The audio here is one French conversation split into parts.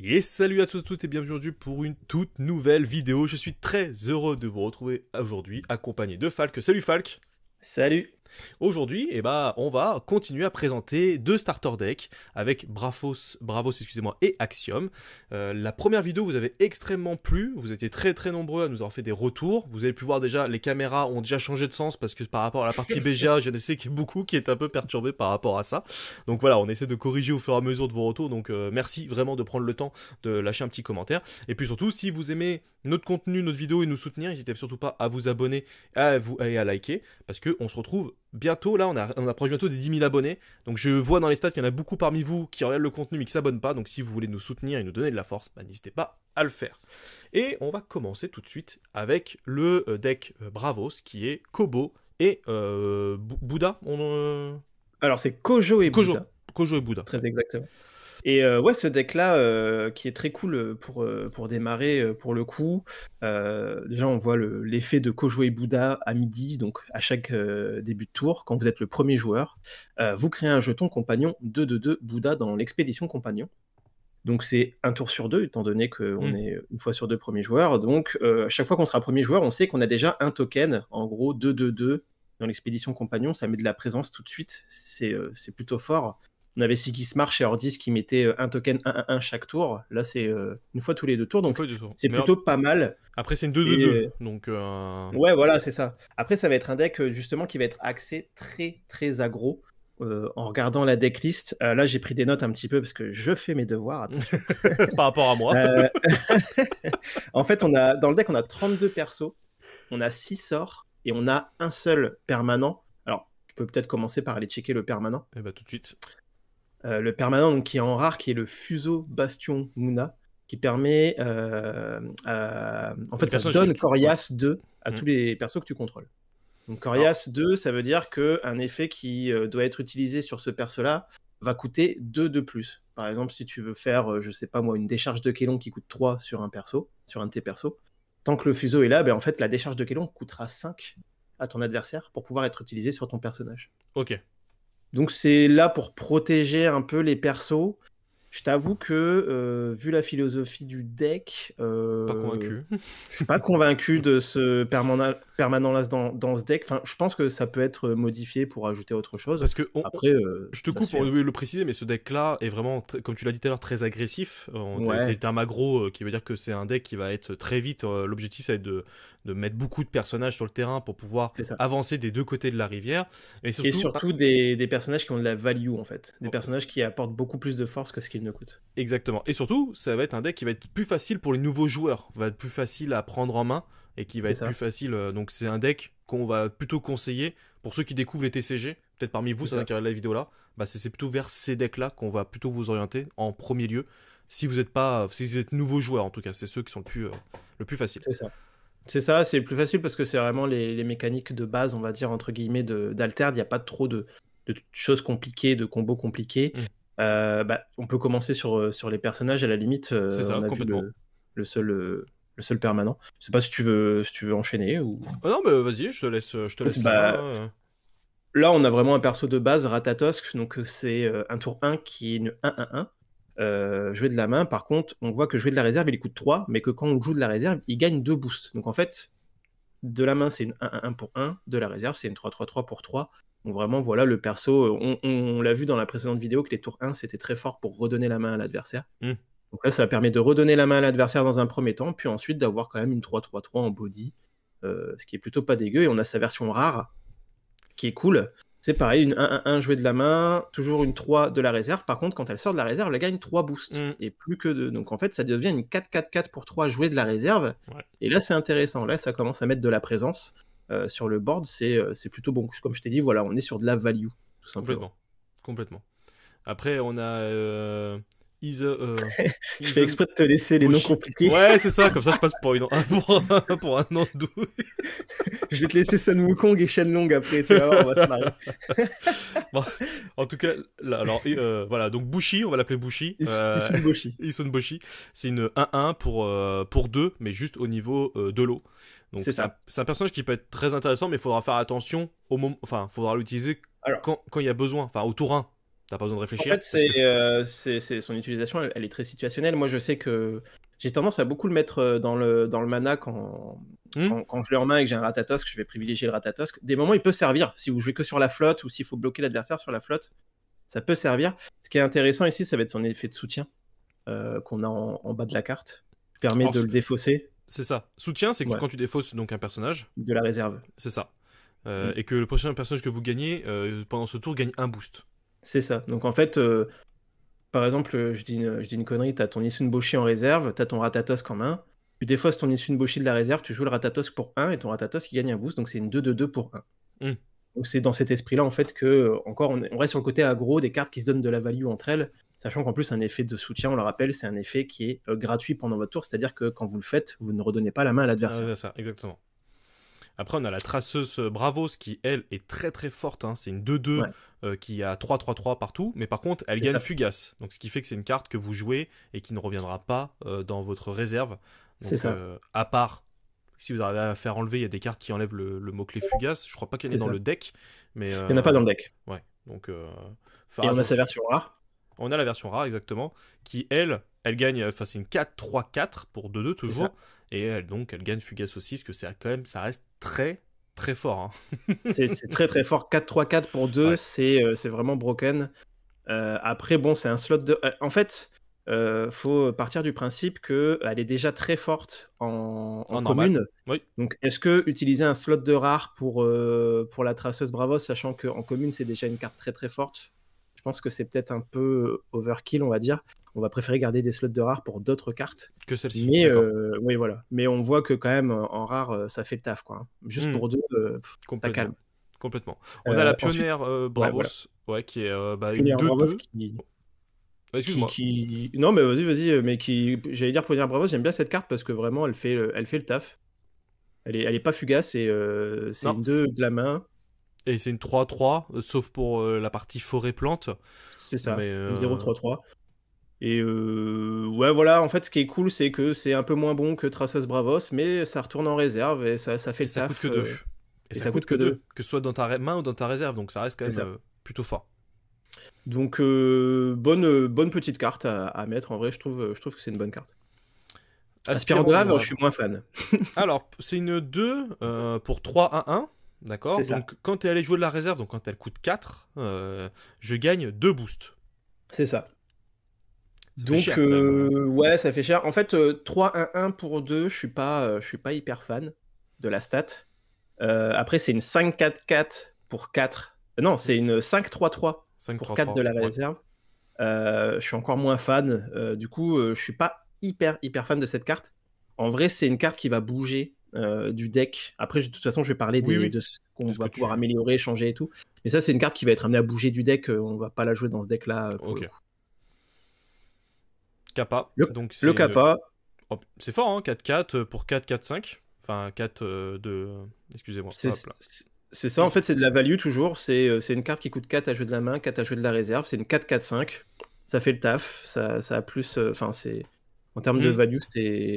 Et salut à tous et toutes et bienvenue aujourd'hui pour une toute nouvelle vidéo. Je suis très heureux de vous retrouver aujourd'hui accompagné de Falk. Salut Falk. Salut. Aujourd'hui, on va continuer à présenter deux starter decks avec Bravos, excusez-moi, et Axiom. La première vidéo vous avez extrêmement plu, vous étiez très nombreux à nous avoir fait des retours. Vous avez pu voir déjà, les caméras ont déjà changé de sens parce que par rapport à la partie BGA, je sais qu'il y a beaucoup qui est un peu perturbé par rapport à ça. Donc voilà, on essaie de corriger au fur et à mesure de vos retours, donc merci vraiment de prendre le temps de lâcher un petit commentaire. Et puis surtout, si vous aimez notre contenu, notre vidéo et nous soutenir, n'hésitez surtout pas à vous abonner et à liker, parce qu'on se retrouve bientôt, là on approche bientôt des 10 000 abonnés, donc je vois dans les stats qu'il y en a beaucoup parmi vous qui regardent le contenu mais qui ne s'abonnent pas, donc si vous voulez nous soutenir et nous donner de la force, n'hésitez pas à le faire. Et on va commencer tout de suite avec le deck Bravos qui est Kobo et Bouddha. Alors c'est Kojo et Bouddha. Kojo et Bouddha. Très exactement. Et ouais, ce deck-là, qui est très cool pour démarrer, pour le coup. Déjà, on voit l'effet de Kojo et Bouddha à midi, donc à chaque début de tour. Quand vous êtes le premier joueur, vous créez un jeton compagnon 2/2 Bouddha dans l'expédition compagnon. Donc c'est un tour sur deux, étant donné qu'on est une fois sur deux premiers joueurs. Donc à chaque fois qu'on sera premier joueur, on sait qu'on a déjà un token, en gros 2/2 dans l'expédition compagnon. Ça met de la présence tout de suite, c'est plutôt fort. On avait Sigismar chez Ordis qui mettait un token 1/1 chaque tour. Là, c'est une fois tous les deux tours, donc c'est plutôt pas mal. Après, c'est une 2/2, donc... Ouais, voilà, c'est ça. Après, ça va être un deck, justement, qui va être axé très aggro. En regardant la decklist, là, j'ai pris des notes un petit peu parce que je fais mes devoirs, attention. Par rapport à moi. En fait, dans le deck, on a 32 persos, on a 6 sorts, et on a un seul permanent. Alors, je peux peut-être commencer par aller checker le permanent. Et bah, tout de suite. Le permanent donc, qui est en rare, qui est le Fuseau Bastion Muna, qui permet en fait ça donne Corias 2 à tous les persos que tu contrôles. Donc Corias 2, ça veut dire qu'un effet qui doit être utilisé sur ce perso-là va coûter 2 de plus. Par exemple, si tu veux faire, je sais pas moi, une décharge de Kélon qui coûte 3 sur un perso, sur un de tes persos, tant que le Fuseau est là, en fait la décharge de Kélon coûtera 5 à ton adversaire pour pouvoir être utilisé sur ton personnage. Ok. Donc c'est là pour protéger un peu les persos. Je t'avoue que, vu la philosophie du deck... pas convaincu. Je suis pas convaincu de ce permanent-là dans ce deck. Enfin, je pense que ça peut être modifié pour ajouter autre chose. Parce que après, je te coupe pour le préciser, mais ce deck-là est vraiment, comme tu l'as dit tout à l'heure, très agressif. C'est un magro qui veut dire que c'est un deck qui va être très vite. L'objectif, ça va être de mettre beaucoup de personnages sur le terrain pour pouvoir avancer des deux côtés de la rivière. Et surtout des personnages qui ont de la value, en fait. Des personnages qui apportent beaucoup plus de force que ce qu'ils ne coûtent. Exactement. Et surtout, ça va être un deck qui va être plus facile pour les nouveaux joueurs. Va être plus facile à prendre en main et qui va être plus facile. Donc c'est un deck qu'on va plutôt conseiller pour ceux qui découvrent les TCG. Peut-être parmi vous, ça qui regarde la vidéo là. C'est plutôt vers ces decks là qu'on va plutôt vous orienter en premier lieu. Si vous êtes nouveau joueur en tout cas, c'est ceux qui sont le plus facile. C'est ça, c'est le plus facile parce que c'est vraiment les mécaniques de base, on va dire, entre guillemets, d'Alterd. Il n'y a pas trop de choses compliquées, de combos compliqués. On peut commencer sur les personnages, à la limite. C'est ça, on a complètement. Vu le seul permanent. Je sais pas si tu veux enchaîner ou... non, mais vas-y, je te laisse là. Là, on a vraiment un perso de base, Ratatosk, donc c'est un tour 1 qui est une 1/1. Jouer de la main, par contre, on voit que jouer de la réserve, il coûte 3, mais que quand on joue de la réserve, il gagne 2 boosts. Donc en fait, de la main, c'est une 1/1 pour 1, de la réserve, c'est une 3/3 pour 3. Donc vraiment, voilà le perso. On l'a vu dans la précédente vidéo que les tours 1, c'était très fort pour redonner la main à l'adversaire. Donc là, ça permet de redonner la main à l'adversaire dans un premier temps, puis ensuite d'avoir quand même une 3/3 en body, ce qui est plutôt pas dégueu. Et on a sa version rare, qui est cool. C'est pareil, une 1/1 jouée de la main, toujours une 3 de la réserve. Par contre, quand elle sort de la réserve, elle gagne 3 boosts, et plus que 2. Donc en fait, ça devient une 4/4/4 pour 3 jouée de la réserve. Ouais. Et là, c'est intéressant. Là, ça commence à mettre de la présence sur le board. C'est plutôt bon. Comme je t'ai dit, voilà, on est sur de la value, tout simplement. Complètement. Après, on a... Je fais exprès de te laisser les noms compliqués. Ouais, c'est ça, comme ça je passe pour un nom doux. Je vais te laisser Sun Wukong et Shenlong après, tu vas voir, on va se marrer. Bon, en tout cas, là, alors, voilà, donc Bushi, on va l'appeler Bushi. Isun Boshi. C'est une 1/1 pour 2, mais juste au niveau de l'eau. Donc c'est un personnage qui peut être très intéressant, mais il faudra faire attention au moment. Enfin, il faudra l'utiliser quand il y a besoin, enfin au tour 1. T'as pas besoin de En réfléchir. fait, son utilisation, elle est très situationnelle. Moi, je sais que j'ai tendance à beaucoup le mettre dans le mana Hmm. quand je l'ai en main et que j'ai un Ratatosk, je vais privilégier le Ratatosk. Des moments, il peut servir. Si vous jouez que sur la flotte ou s'il faut bloquer l'adversaire sur la flotte, ça peut servir. Ce qui est intéressant ici, ça va être son effet de soutien qu'on a en bas de la carte. Qui permet Alors, de le défausser. c'est ça. Soutien, c'est que Ouais, quand tu défausses donc un personnage, de la réserve. c'est ça. Mm. Et que le prochain personnage que vous gagnez pendant ce tour gagne un boost. C'est ça. Donc en fait, par exemple, je dis une connerie, t'as ton Issunboshi en réserve, t'as ton Ratatosk en main, tu défausses ton Issunboshi de la réserve, tu joues le Ratatosk pour 1 et ton Ratatosk il gagne un boost, donc c'est une 2-2-2 pour 1. Mm. Donc c'est dans cet esprit-là en fait que encore on reste sur le côté aggro des cartes qui se donnent de la value entre elles, sachant qu'en plus un effet de soutien, on le rappelle, c'est un effet qui est gratuit pendant votre tour, c'est-à-dire que quand vous le faites, vous ne redonnez pas la main à l'adversaire. C'est ça, exactement. Après, on a la traceuse Bravos qui, elle, est très très forte. Hein. C'est une 2-2 Ouais. qui a 3-3-3 partout. Mais par contre, elle C'est gagne ça. Fugace. Donc, ce qui fait que c'est une carte que vous jouez et qui ne reviendra pas dans votre réserve. C'est Donc, ça. à part, si vous arrivez à faire enlever, il y a des cartes qui enlèvent le mot-clé Fugace. Je crois pas qu'il y en ait C'est dans ça. le deck. Mais, Il n'y en a pas dans le deck. ouais, donc faire Et on a sa attention. version rare. On a la version rare, exactement, qui, elle gagne, enfin, c'est une 4-3-4 pour 2-2 C'est toujours. ça. Et elle, donc, elle gagne Fugace aussi, parce que c'est quand même, ça reste très, très fort. Hein. C'est très très fort. 4-3-4 pour 2, Ouais. c'est vraiment broken. Après, bon, c'est un slot de. En fait, faut partir du principe qu'elle est déjà très forte en En normal. commune. Oui. Donc, est-ce que utiliser un slot de rare pour la traceuse Bravos, sachant qu'en commune, c'est déjà une carte très très forte, je pense que c'est peut-être un peu overkill, on va dire. On va préférer garder des slots de rare pour d'autres cartes. Que celle-ci. Mais D'accord. oui, voilà. Mais on voit que quand même, en rare, ça fait le taf, quoi. Juste Hmm. pour 2, ça Complètement. calme. Complètement. On a la Ensuite, pionnière ouais, Bravos, voilà. qui est une Pionnière Bravos 2-2. qui, Excuse-moi. Non, mais vas-y, mais j'allais dire Pionnière Bravos, j'aime bien cette carte parce que vraiment, elle fait le taf. Elle est pas fugace et c'est Non, une 2 de la main. et c'est une 3-3, sauf pour la partie forêt-plante. C'est ça, Mais une 0-3-3. Et ouais, voilà, en fait, ce qui est cool, c'est que c'est un peu moins bon que Traceuse Bravos, mais ça retourne en réserve et ça fait et le ça coûte taf. que 2. Et Et ça ça coûte coûte que que 2. 2. Que ce soit dans ta main ou dans ta réserve. Donc ça reste quand C'est même ça. plutôt fort. Donc, bonne petite carte à mettre. En vrai, je trouve que c'est une bonne carte. Aspirant de Havre, je suis moins fan. Alors, c'est une 2 pour 3-1-1. D'accord. C'est ça. Donc, quand tu es allé jouer de la réserve, donc quand elle coûte 4, je gagne 2 boosts. C'est ça. Ça fait Donc, cher, quand même. ouais, ça fait cher. En fait, 3-1-1 pour 2, je suis pas hyper fan de la stat. Après, c'est une 5-4-4 pour 4. Non, c'est une 5-3-3 pour 4 de la 5-3-3. Ouais. réserve. Je suis encore moins fan. Du coup, je suis pas hyper fan de cette carte. En vrai, c'est une carte qui va bouger du deck. Après, de toute façon, je vais parler Oui, oui. de ce qu'on De ce va que pouvoir tu- améliorer, changer et tout. Mais ça, c'est une carte qui va être amenée à bouger du deck. On va pas la jouer dans ce deck-là pour Ok. le coup. Kappa. Le, Donc, le Kappa, oh, c'est fort, hein, 4-4 pour 4-4-5. Enfin, 4 de. Excusez-moi. c'est Hop là. c'est ça. En fait, c'est de la value toujours. C'est une carte qui coûte 4 à jouer de la main, 4 à jouer de la réserve. C'est une 4-4-5. Ça fait le taf. Ça a plus. Enfin, c'est. En termes de value,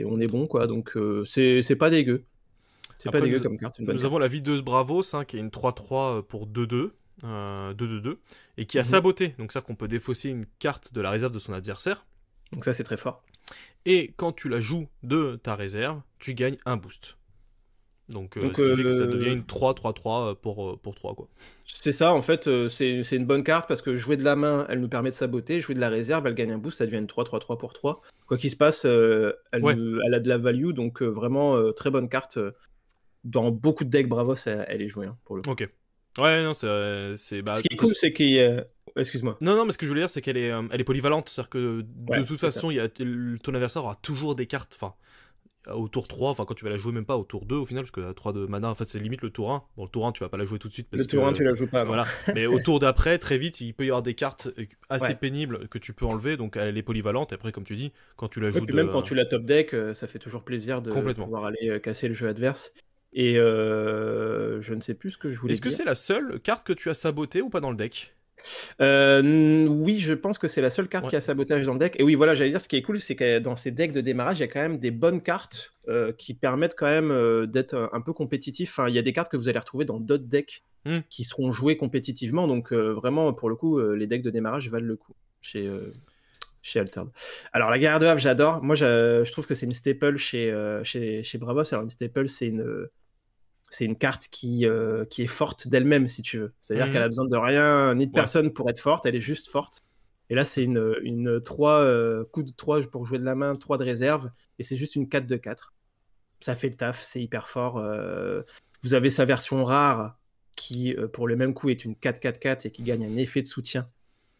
on est bon, quoi. Donc, c'est pas dégueu. C'est pas Après, dégueu comme carte. Une bonne nous carte. avons la videuse Bravos, hein, qui est une 3-3 pour 2-2. 2-2-2. Et qui a Mhm. saboté. Donc, ça qu'on peut défausser une carte de la réserve de son adversaire. Donc, ça, c'est très fort. Et quand tu la joues de ta réserve, tu gagnes un boost. Donc, Donc, ce qui fait que ça devient une 3-3-3 pour 3, quoi. c'est ça, en fait, c'est une bonne carte parce que jouer de la main, elle nous permet de saboter. Jouer de la réserve, elle gagne un boost, ça devient une 3-3-3 pour 3. Quoi qu'il se passe, Ouais. elle a de la value, donc vraiment très bonne carte. Dans beaucoup de decks Bravos, elle est jouée, hein, pour le coup. Ok. Ouais, non, c'est bah, Ce qui est cool, c'est qu'il y a... Excuse-moi. Non, mais ce que je voulais dire, c'est qu'elle est polyvalente. C'est-à-dire que de Ouais, toute c'est ça. façon, ton adversaire aura toujours des cartes. Enfin, au tour 3, enfin, quand tu vas la jouer, même pas au tour 2 au final, parce que à 3 de mana, en fait, c'est limite le tour 1. Bon, le tour 1, tu vas pas la jouer tout de suite parce Le tour 1, que. tu la joues pas avant. Voilà. Mais au tour d'après, très vite, il peut y avoir des cartes assez Ouais. pénibles que tu peux enlever. Donc, elle est polyvalente. Et après, comme tu dis, quand tu la Ouais, joues puis de. même quand tu la top deck, ça fait toujours plaisir de Complètement. pouvoir aller casser le jeu adverse. Et je ne sais plus ce que je voulais Est-ce que dire. c'est la seule carte que tu as sabotée ou pas dans le deck? Oui, je pense que c'est la seule carte Ouais. qui a sabotage dans le deck. Et oui, voilà, j'allais dire, ce qui est cool, c'est que dans ces decks de démarrage, il y a quand même des bonnes cartes qui permettent quand même d'être un peu compétitif. Enfin, il y a des cartes que vous allez retrouver dans d'autres decks qui seront joués compétitivement. Donc vraiment, pour le coup, les decks de démarrage valent le coup chez Altered. Alors la guerrière de Havre, j'adore. Moi, je trouve que c'est une staple chez Bravos. Alors une staple, c'est une carte qui est forte d'elle-même, si tu veux. C'est-à-dire qu'elle a besoin de rien ni de personne pour être forte, elle est juste forte. Et là, c'est une 3 coup de 3 pour jouer de la main, 3 de réserve, et c'est juste une 4 de 4. Ça fait le taf, c'est hyper fort. Vous avez sa version rare qui, pour le même coup, est une 4-4-4 et qui gagne un effet de soutien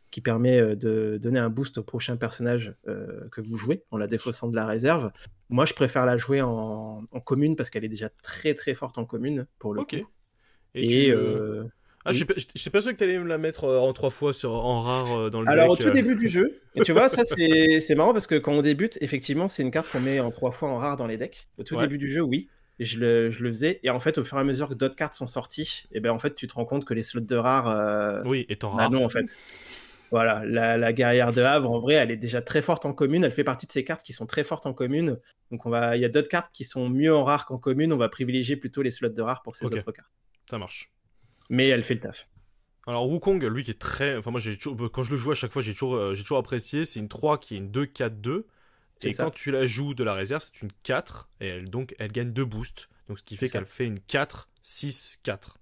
qui permet de donner un boost au prochain personnage que vous jouez en la défaussant de la réserve. Moi, je préfère la jouer en commune parce qu'elle est déjà très très forte en commune pour le coup. Et je sais pas sûr que tu allais me la mettre en 3 fois en rare dans le deck. Alors, au tout début du jeu, et tu vois, ça c'est marrant parce que quand on débute, effectivement, c'est une carte qu'on met en 3 fois en rare dans les decks. Au tout début du jeu, oui. Je le faisais, et en fait, au fur et à mesure que d'autres cartes sont sorties, et ben en fait, tu te rends compte que les slots de rare. Oui, étant rare. Non, en fait. Voilà, la guerrière de Havre, en vrai, elle est déjà très forte en commune. Elle fait partie de ces cartes qui sont très fortes en commune. Donc, il y a d'autres cartes qui sont mieux en rare qu'en commune. On va privilégier plutôt les slots de rare pour ces autres cartes. Ça marche. Mais elle fait le taf. Alors, Wukong, lui qui est très. Enfin, moi, quand je le joue à chaque fois, j'ai toujours apprécié. C'est une 3 qui est une 2-4-2. Et quand tu la joues de la réserve, c'est une 4. Et elle gagne 2 boosts. Donc, ce qui fait qu'elle fait une 4-6-4.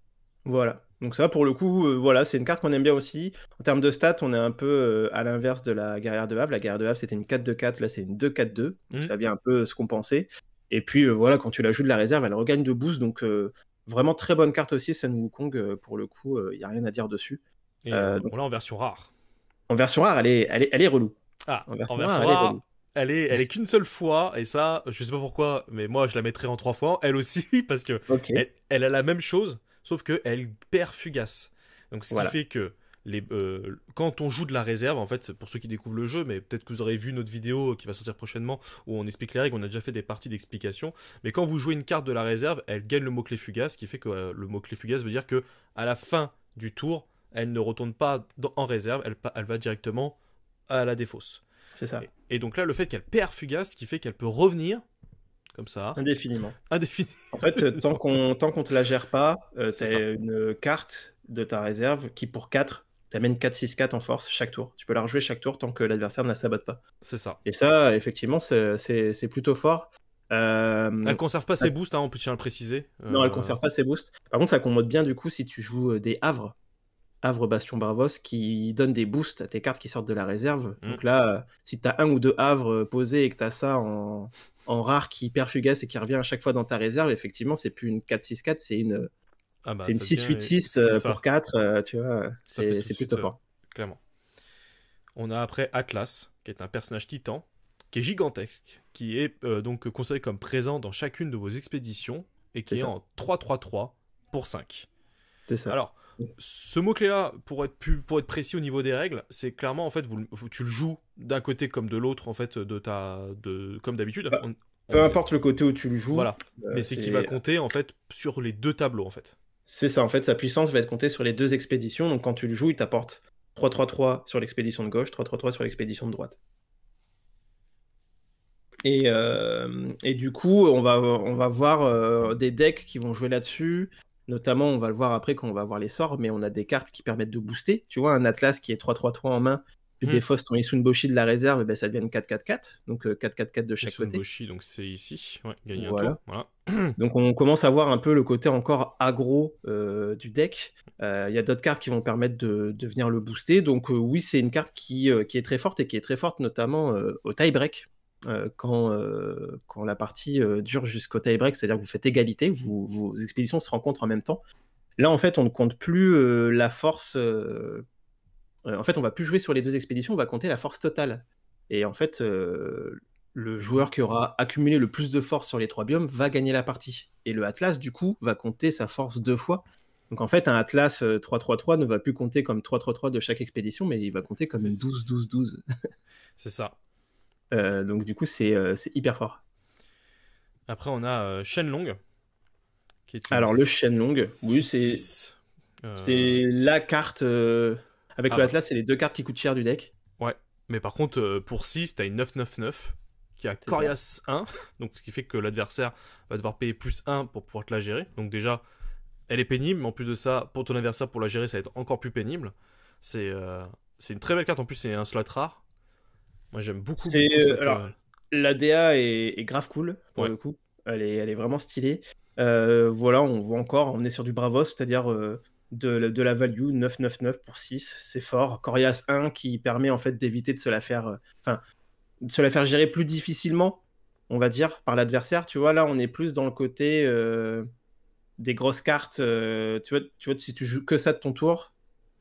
Voilà. Donc ça, pour le coup, voilà, c'est une carte qu'on aime bien aussi. En termes de stats, on est un peu à l'inverse de la guerrière de Havre. La guerrière de Havre, c'était une 4-2-4. Là, c'est une 2-4-2. Donc ça vient un peu se compenser. Et puis, voilà, quand tu la joues de la réserve, elle regagne de boost. Donc, vraiment très bonne carte aussi, Sun Wukong. Pour le coup, il n'y a rien à dire dessus. Et donc, là, en version rare. En version rare, elle est relou. Ah, en version rare, elle est qu'une seule fois. Et ça, je sais pas pourquoi, mais moi, je la mettrais en 3 fois. Elle aussi, parce que elle a la même chose. Sauf qu'elle perd fugace. Donc ce qui fait que quand on joue de la réserve, en fait, pour ceux qui découvrent le jeu, mais peut-être que vous aurez vu notre vidéo qui va sortir prochainement où on explique les règles, on a déjà fait des parties d'explication. Mais quand vous jouez une carte de la réserve, elle gagne le mot-clé fugace, ce qui fait que le mot-clé fugace veut dire que à la fin du tour, elle ne retourne pas en réserve, elle va directement à la défausse. C'est ça. Et donc là, le fait qu'elle perd fugace, ce qui fait qu'elle peut revenir comme ça. Indéfiniment. Indéfiniment. En fait, tant qu'on te la gère pas, t'as une carte de ta réserve qui, pour 4, t'amène 4-6-4 en force chaque tour. Tu peux la rejouer chaque tour tant que l'adversaire ne la sabote pas. C'est ça. Et ça, effectivement, c'est plutôt fort. Elle conserve pas ses boosts, on peut tiens à le préciser. Non, elle conserve pas ses boosts. Par contre, ça commode bien du coup si tu joues des Havres. Havre Bastion Bravos qui donne des boosts à tes cartes qui sortent de la réserve. Donc là, si tu as 1 ou 2 Havres posés et que tu as ça en rare qui perd fugace et qui revient à chaque fois dans ta réserve, effectivement, c'est plus une 4-6-4, c'est une 6-8-6 pour 4. Tu vois, c'est plutôt fort. Clairement. On a après Atlas, qui est un personnage titan, qui est gigantesque, qui est donc considéré comme présent dans chacune de vos expéditions et qui est en 3-3-3 pour 5. C'est ça. Alors, ce mot-clé-là, pour être précis au niveau des règles, c'est clairement, en fait, tu le joues d'un côté comme de l'autre, en fait, comme d'habitude. Peu importe le côté où tu le joues. Voilà. Mais c'est qu'il va compter, en fait, sur les 2 tableaux, en fait. C'est ça, en fait, sa puissance va être comptée sur les 2 expéditions. Donc, quand tu le joues, il t'apporte 3-3-3 sur l'expédition de gauche, 3-3-3 sur l'expédition de droite. Et du coup, on va voir des decks qui vont jouer là-dessus. Notamment, on va le voir après quand on va voir les sorts, mais on a des cartes qui permettent de booster. Tu vois, un Atlas qui est 3-3-3 en main, tu défausses ton Isunboshi de la réserve, et ben ça devient une 4-4-4. Donc 4-4-4 de chaque côté. Isunboshi, donc c'est ici. Ouais, gagner un tour. Voilà. Donc on commence à voir un peu le côté encore aggro du deck. Il y a d'autres cartes qui vont permettre de venir le booster. Donc oui, c'est une carte qui est très forte et qui est très forte notamment au tie-break. Quand la partie dure jusqu'au tie-break, c'est-à-dire que vous faites égalité, vos expéditions se rencontrent en même temps. Là, en fait, on ne compte plus la force. En fait, on va plus jouer sur les 2 expéditions, on va compter la force totale. Et en fait, le joueur qui aura accumulé le plus de force sur les 3 biomes va gagner la partie. Et le Atlas, du coup, va compter sa force 2 fois. Donc en fait, un Atlas 3-3-3 ne va plus compter comme 3-3-3 de chaque expédition, mais il va compter comme une 12-12-12. C'est ça. Donc du coup, c'est hyper fort. Après, on a Shenlong. Alors le Shenlong, oui, c'est la carte avec le Atlas, c'est les 2 cartes qui coûtent cher du deck. Ouais, mais par contre, pour 6, t'as une 9-9-9 qui a Corias 1, donc ce qui fait que l'adversaire va devoir payer plus 1 pour pouvoir te la gérer. Donc déjà, elle est pénible, mais en plus de ça, pour ton adversaire, pour la gérer, ça va être encore plus pénible. C'est une très belle carte, en plus c'est un slot rare. Moi j'aime beaucoup, beaucoup cette... Alors, l'ADA est grave cool, pour Ouais. le coup. Elle est vraiment stylée. Voilà, on voit encore, on est sur du Bravos, c'est-à-dire de la value, 9,99 pour 6, c'est fort. Corias 1 qui permet en fait d'éviter de se la faire... Enfin, de se la faire gérer plus difficilement, on va dire, par l'adversaire. Tu vois, là, on est plus dans le côté des grosses cartes. Tu vois, si tu joues que ça de ton tour,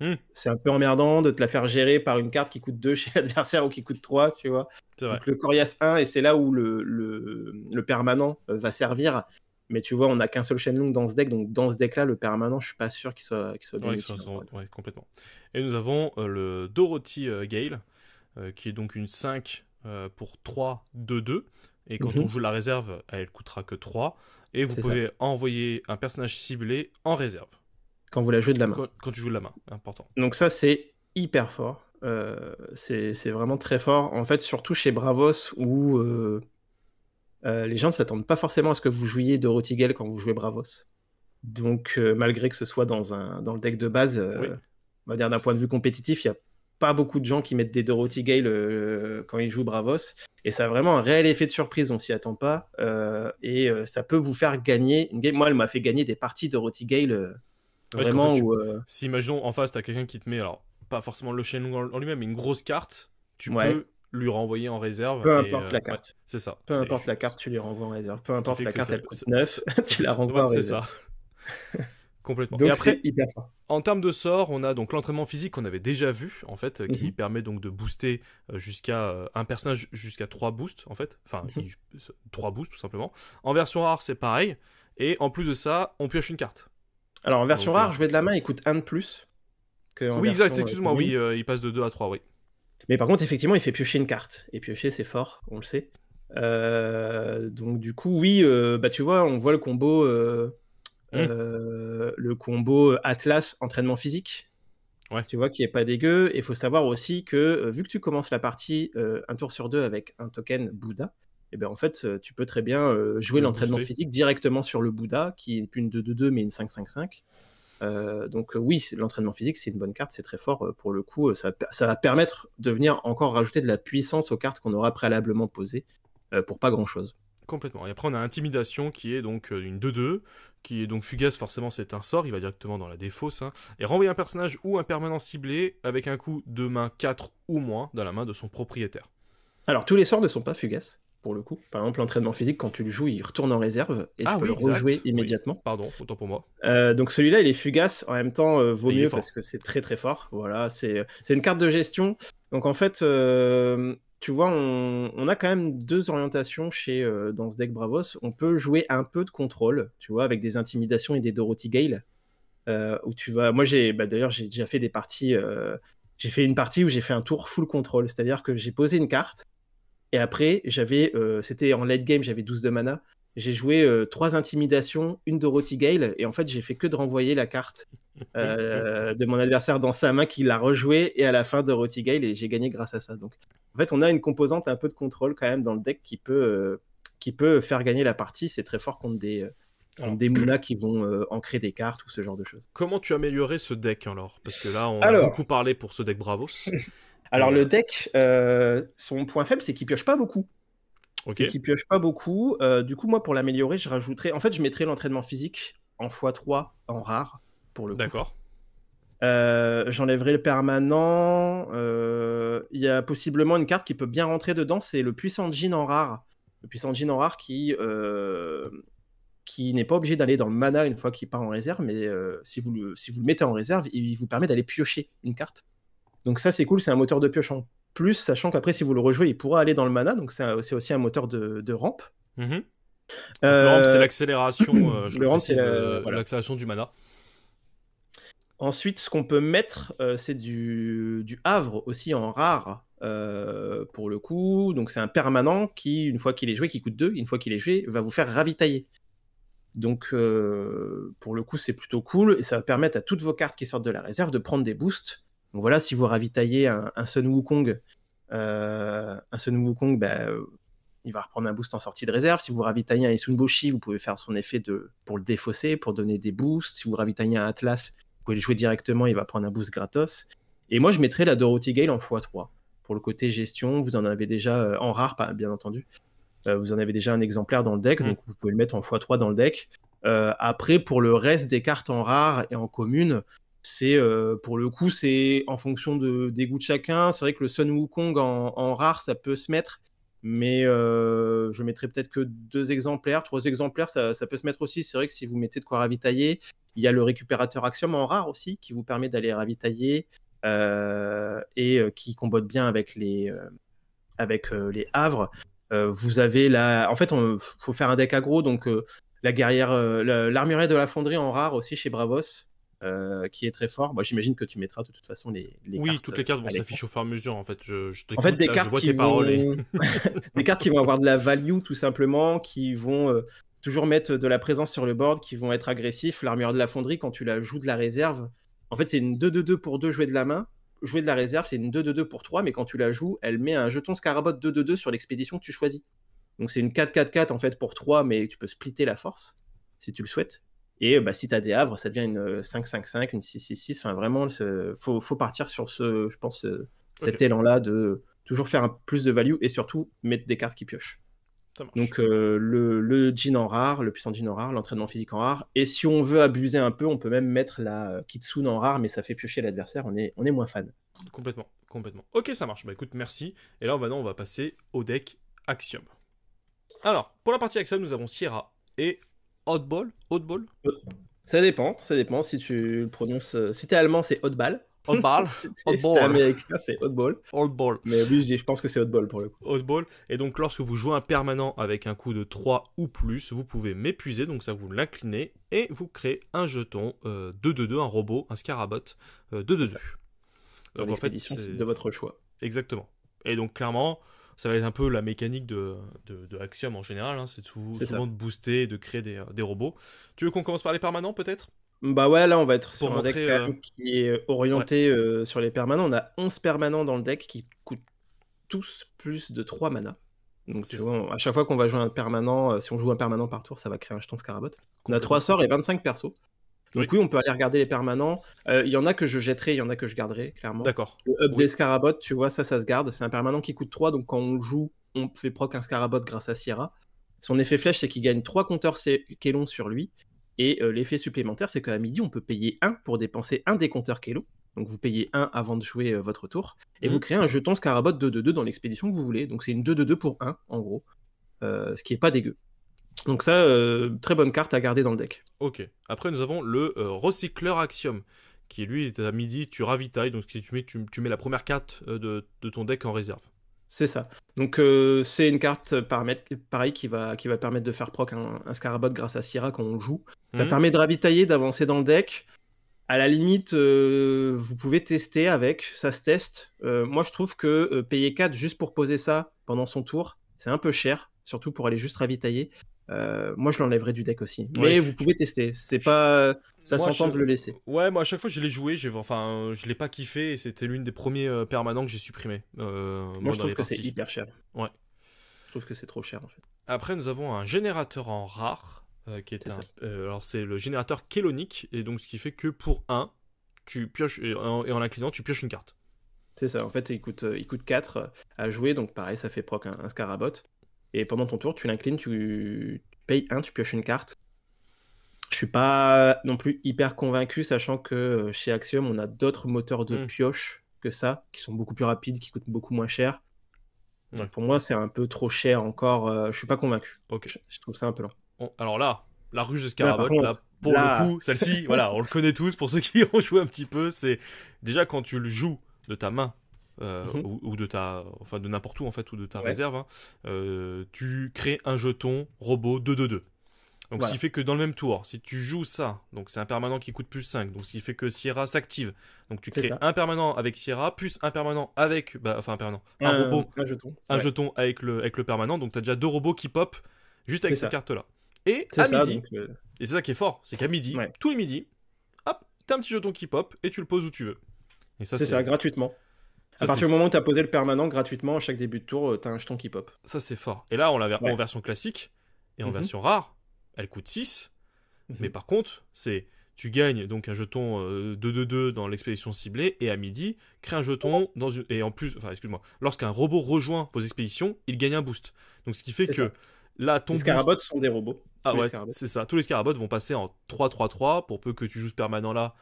Hmm, c'est un peu emmerdant de te la faire gérer par une carte qui coûte 2 chez l'adversaire ou qui coûte 3, tu vois. c'est vrai. Donc le Corias 1, et c'est là où le permanent va servir. Mais tu vois, on n'a qu'un seul Shenlong dans ce deck, donc dans ce deck-là, le permanent, je suis pas sûr qu'il soit bien Ouais, utile. ouais, complètement. Et nous avons le Dorothy Gale, qui est donc une 5 pour 3, 2, 2. Et quand on Mhm, joue la réserve, elle coûtera que 3. Et vous c'est ça. pouvez envoyer un personnage ciblé en réserve. Quand vous la jouez de la main. Quand tu joues de la main, important. Donc ça, c'est hyper fort. C'est vraiment très fort. En fait, surtout chez Bravos, où les gens ne s'attendent pas forcément à ce que vous jouiez Dorothy Gale quand vous jouez Bravos. Donc, malgré que ce soit dans le deck de base, Oui. on va dire d'un point de vue compétitif, il n'y a pas beaucoup de gens qui mettent des Dorothy Gale quand ils jouent Bravos. Et ça a vraiment un réel effet de surprise, on s'y attend pas. Et ça peut vous faire gagner une game. Moi, elle m'a fait gagner des parties Dorothy Gale Ouais, parce qu'en fait, vraiment où. si imaginons en face, t'as quelqu'un qui te met, alors, pas forcément le Shenlong en lui-même, mais une grosse carte, tu Ouais, peux lui renvoyer en réserve. peu Et importe la ouais, carte. c'est ça. Peu importe la carte, tu les renvoies en réserve. Peu Ce qui importe fait la que carte, elle coûte 9, ça tu peut la renvoies ouais, en c'est réserve. ça. Complètement. Et Donc, c'est après, hyper fort. en termes de sort, on a donc l'entraînement physique qu'on avait déjà vu, en fait, qui Mhm, permet donc de booster jusqu'à un personnage jusqu'à 3 boosts, en fait. Enfin, mhm. 3 boosts, tout simplement. En version rare, c'est pareil. Et en plus de ça, on pioche une carte. Alors, en version Donc, rare, jouer de la main, il coûte 1 de plus qu'en oui, exact, version excuse-moi, commune. oui, il passe de 2 à 3, oui. Mais par contre, effectivement, il fait piocher une carte. Et piocher, c'est fort, on le sait. Donc, du coup, oui, bah, tu vois, on voit Hmm, le combo Atlas entraînement physique. ouais. Tu vois, qui est pas dégueu. Et il faut savoir aussi que, vu que tu commences la partie un tour sur deux avec un token Bouddha, et ben en fait, tu peux très bien jouer Le l'entraînement booster. physique directement sur le Bouddha, qui n'est plus une 2-2-2, mais une 5-5-5. Donc oui, l'entraînement physique, c'est une bonne carte, c'est très fort. Pour le coup, ça va permettre de venir encore rajouter de la puissance aux cartes qu'on aura préalablement posées pour pas grand-chose. Complètement. Et après, on a Intimidation qui est donc une 2-2, qui est donc fugace, forcément, c'est un sort, il va directement dans la défausse. Hein. Et renvoyer un personnage ou un permanent ciblé avec un coup de main 4 ou moins dans la main de son propriétaire. Alors, tous les sorts ne sont pas fugaces, pour le coup. Par exemple, l'entraînement physique, quand tu le joues, il retourne en réserve et tu Ah peux oui, le rejouer exact. Oui, immédiatement. pardon, autant pour moi. Donc celui-là, il est fugace. En même temps, vaut Et il est mieux fort. parce que c'est très très fort. Voilà, c'est une carte de gestion. Donc en fait, tu vois, on a quand même deux orientations dans ce deck Bravos. On peut jouer un peu de contrôle, tu vois, avec des intimidations et des Dorothy Gale. Où tu vas... Moi, d'ailleurs, j'ai déjà fait des parties... J'ai fait une partie où j'ai fait un tour full contrôle. C'est-à-dire que j'ai posé une carte. Et après, c'était en late game, j'avais 12 de mana. J'ai joué 3 intimidations, une Dorothy Gale, et en fait, j'ai fait que de renvoyer la carte de mon adversaire dans sa main, qui l'a rejoué, et à la fin, Dorothy Gale, et j'ai gagné grâce à ça. Donc, en fait, on a une composante un peu de contrôle quand même dans le deck qui peut faire gagner la partie. C'est très fort contre Alors, des Munas qui vont ancrer des cartes ou ce genre de choses. comment tu as amélioré ce deck alors? Parce que là, on a Alors, beaucoup parlé pour ce deck Bravos. alors, Et le deck, son point faible, c'est qu'il pioche pas beaucoup. ok, C'est qu'il pioche pas beaucoup. Du coup, moi, pour l'améliorer, je rajouterais. En fait, je mettrais l'entraînement physique en x3 en rare, pour le coup. d'accord. J'enlèverai le permanent. Il y a possiblement une carte qui peut bien rentrer dedans, c'est le puissant Djinn en rare. Le puissant Djinn en rare qui n'est pas obligé d'aller dans le mana une fois qu'il part en réserve, mais si vous le mettez en réserve, il vous permet d'aller piocher une carte. Donc ça, c'est cool, c'est un moteur de pioche en plus, sachant qu'après, si vous le rejouez, il pourra aller dans le mana, donc c'est aussi un moteur de rampe. Mhm. Donc le ramp, c'est Euh, l'accélération, je le le rampe, c'est précise, voilà. l'accélération du mana. Ensuite, ce qu'on peut mettre, c'est du havre aussi en rare, pour le coup. Donc c'est un permanent qui, une fois qu'il est joué, qui coûte 2, une fois qu'il est joué, va vous faire ravitailler. Donc pour le coup, c'est plutôt cool, et ça va permettre à toutes vos cartes qui sortent de la réserve de prendre des boosts. Donc voilà, si vous ravitaillez un Sun Wukong, bah, il va reprendre un boost en sortie de réserve. Si vous ravitaillez un Isunboshi, vous pouvez faire son effet pour le défausser, pour donner des boosts. Si vous ravitaillez un Atlas, vous pouvez le jouer directement, il va prendre un boost gratos. Et moi, je mettrais la Dorothy Gale en x3. Pour le côté gestion, vous en avez déjà en rare, bien entendu. Vous en avez déjà un exemplaire dans le deck, donc vous pouvez le mettre en x3 dans le deck. Après, pour le reste des cartes en rare et en commune, c'est pour le coup, c'est en fonction des goûts de chacun. C'est vrai que le Sun Wukong en rare, ça peut se mettre, mais je mettrais peut-être que 2 exemplaires. 3 exemplaires, ça peut se mettre aussi. C'est vrai que si vous mettez de quoi ravitailler, il y a le récupérateur Axiom en rare aussi, qui vous permet d'aller ravitailler et qui combote bien avec les havres. Vous avez en fait, faut faire un deck aggro, donc la guerrière, l'armurier de la fonderie en rare aussi chez Bravos, qui est très fort. Moi, j'imagine que tu mettras de toute façon les oui, cartes. toutes les cartes vont s'afficher au fur et à mesure. En fait, En fait, des là, cartes je vois qui tes paroles. des cartes qui vont avoir de la value, tout simplement, qui vont toujours mettre de la présence sur le board, qui vont être agressifs. L'armurier de la fonderie, quand tu la joues de la réserve, en fait, c'est une 2-2-2 pour 2 jouer de la main. Jouer de la réserve, c'est une 2-2-2 pour 3, mais quand tu la joues, elle met un jeton Scarabot 2-2-2 sur l'expédition que tu choisis. Donc c'est une 4-4-4 en fait pour 3, mais tu peux splitter la force si tu le souhaites. Et si tu as des havres, ça devient une 5-5-5, une 6-6-6. Enfin, vraiment, faut partir sur je pense, cet élan-là de toujours faire un plus de value et surtout mettre des cartes qui piochent. Donc le Djinn en rare, le puissant Djinn en rare, l'entraînement physique en rare. Et si on veut abuser un peu, on peut même mettre la Kitsune en rare, mais ça fait piocher l'adversaire, on est moins fan. Complètement. Ok, ça marche. Bah écoute, merci. Et là, maintenant, on va passer au deck Axiom. Alors, pour la partie Axiom, nous avons Sierra et Oddball. Ça dépend si tu le prononces. Si t'es allemand, c'est Oddball. Oddball. Si t'es américain, c'est Oddball. Oddball. Mais oui, je pense que c'est Oddball pour le coup. Oddball. Et donc, lorsque vous jouez un permanent avec un coût de 3 ou plus, vous pouvez m'épuiser. Donc, ça, vous l'inclinez et vous créez un jeton 2-2-2, un robot, un Scarabot 2-2-2. Donc, en fait, c'est de votre choix. Exactement. Et donc, clairement, ça va être un peu la mécanique de Axiom en général. Hein. C'est souvent de booster et de créer des robots. Tu veux qu'on commence par les permanents, peut-être ? Bah ouais, là on va être sur un deck quand même qui est orienté sur les permanents. On a 11 permanents dans le deck qui coûtent tous plus de 3 mana. Donc tu vois, à chaque fois qu'on va jouer un permanent, si on joue un permanent par tour, ça va créer un jeton Scarabot. On a 3 sorts et 25 persos. Donc oui, on peut aller regarder les permanents. Il y en a que je jetterai, il y en a que je garderai, clairement. D'accord. Le up des Scarabot, tu vois, ça se garde. C'est un permanent qui coûte 3, donc quand on le joue, on fait proc un Scarabot grâce à Sierra. Son effet flèche, c'est qu'il gagne 3 compteurs Kelon sur lui. Et l'effet supplémentaire, c'est qu'à midi, on peut payer 1 pour dépenser un des compteurs Kelon. Donc vous payez 1 avant de jouer votre tour. Et vous créez un jeton Scarabot 2-2-2 dans l'expédition que vous voulez. Donc c'est une 2-2-2 pour 1, en gros. Ce qui est pas dégueu. Donc ça, très bonne carte à garder dans le deck. Ok. Après, nous avons le recycleur Axiom, qui lui, est à midi, tu ravitailles. Donc si tu mets la première carte de ton deck en réserve. C'est ça. Donc c'est une carte pareil qui va permettre de faire proc un Scarabot grâce à Sierra quand on joue. Ça permet de ravitailler, d'avancer dans le deck. À la limite, vous pouvez tester avec, ça se teste. Moi je trouve que payer 4 juste pour poser ça pendant son tour, c'est un peu cher, surtout pour aller juste ravitailler. Moi je l'enlèverais du deck aussi. Mais vous pouvez tester, c'est pas... Ça s'entend de le laisser. Ouais, moi à chaque fois je l'ai joué, je l'ai pas kiffé et c'était l'une des premiers permanents que j'ai supprimé. Moi je trouve que c'est hyper cher. Ouais. Je trouve que c'est trop cher en fait. Après nous avons un générateur en rare, qui est alors c'est le générateur Kelonic, et donc ce qui fait que pour 1, tu pioches, et en l'inclinant tu pioches une carte. C'est ça, en fait il coûte 4 à jouer, donc pareil ça fait proc un Scarabot. Et pendant ton tour, tu l'inclines, tu payes 1, tu pioches une carte. Je suis pas non plus hyper convaincu, sachant que chez Axiom, on a d'autres moteurs de pioche que ça, qui sont beaucoup plus rapides, qui coûtent beaucoup moins cher. Donc pour moi, c'est un peu trop cher encore. Je suis pas convaincu. Ok. Je trouve ça un peu lent. Alors là, la ruche de Scarabot, le coup, celle-ci, voilà, on le connaît tous. Pour ceux qui ont joué un petit peu, c'est déjà quand tu le joues de ta main. Ou de n'importe où en fait, ou de ta réserve, hein, tu crées un jeton robot 2-2-2. Donc ce qui fait que dans le même tour, si tu joues ça, donc c'est un permanent qui coûte plus 5, donc ce qui fait que Sierra s'active. Donc tu crées un permanent avec Sierra, plus un permanent avec, un robot, un jeton avec le permanent, donc tu as déjà 2 robots qui pop juste avec cette carte-là. Et à midi, et c'est ça qui est fort, c'est qu'à midi, tous les midis, hop, t'as un petit jeton qui pop et tu le poses où tu veux. Et ça, c'est ça, gratuitement. À partir du moment où tu as posé le permanent gratuitement, à chaque début de tour, tu as un jeton qui pop. Ça, c'est fort. Et là, on l'a Ouais. en version classique et en Mhm. version rare, elle coûte 6. Mais par contre, tu gagnes donc un jeton 2-2-2 dans l'expédition ciblée, et à midi, crée un jeton dans une... Et en plus, enfin, excuse-moi, lorsqu'un robot rejoint vos expéditions, il gagne un boost. Donc ce qui fait C'est que ça. là, ton Les boost... scarabots sont des robots. Ah Tous les ouais, scarabots. c'est ça. Tous les scarabots vont passer en 3-3-3, pour peu que tu joues ce permanent là,